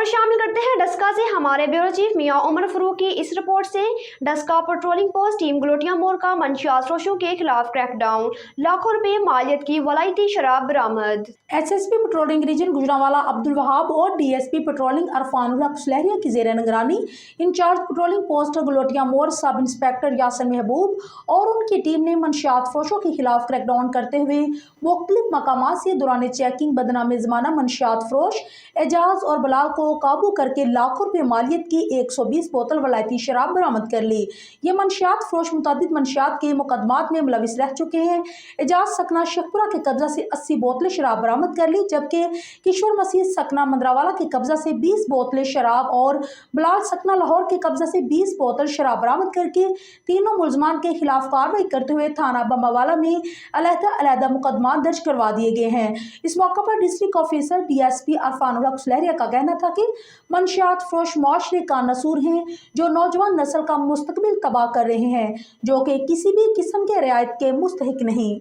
शामिल करते हैं डस्का से हमारे ब्यूरो चीफ मियां उमर फरूक की इस रिपोर्ट से। Daska patrolling post team Galotia मोड़ का मंशियात फरोशों के खिलाफ क्रैकडाउन, लाखों रुपए मालियत की वलायती शराब बरामद। SSP patrolling region Gujranwala Abdul Wahab और डीएसपी पेट्रोलिंग अरफानुल हक सुलहरिया की जेर निगरानी इंचार्ज पेट्रोलिंग पोस्ट गलोटिया मोड़ सब इंस्पेक्टर यासिर महबूब और उनकी टीम ने मंशियात फरोशों के खिलाफ क्रैकडाउन करते हुए मुख्तलिफ मकामात से दौरान चेकिंग बदनाम ज़माना मंशियात फरोश एजाज और बलाल को काबू करके लाखों रुपए मालियत की 120 बोतल वलायती शराब बरामद कर ली। ये मंशियात फरोश मुतअद्दिद मंशियात के मुकदमात में मुलविस रह चुके हैं। एजाज सकना शेखपुरा के कब्जा से 80 बोतलें शराब बरामद कर ली, जबकि किशोर मसीह सकना मंदरावाला के कब्जा से 20 बोतलें शराब और बलाल सकना लाहौर के कब्जा से 20 बोतल शराब बरामद करके तीनों मुलजमान के खिलाफ कार्रवाई करते हुए थाना बम्बावाला में अलहदा मुकदमात दर्ज करवा दिए गए हैं। इस मौके पर डिस्ट्रिक्ट ऑफिसर डीएसपी अरफानुल हक सुलहरिया का कहना था कि मंशियात फरोश माशरे का नसूर हैं जो नौजवान नस्ल का मुस्तकबिल तबाह कर रहे हैं, जो कि किसी भी किस्म के रियायत के मुस्तहिक नहीं।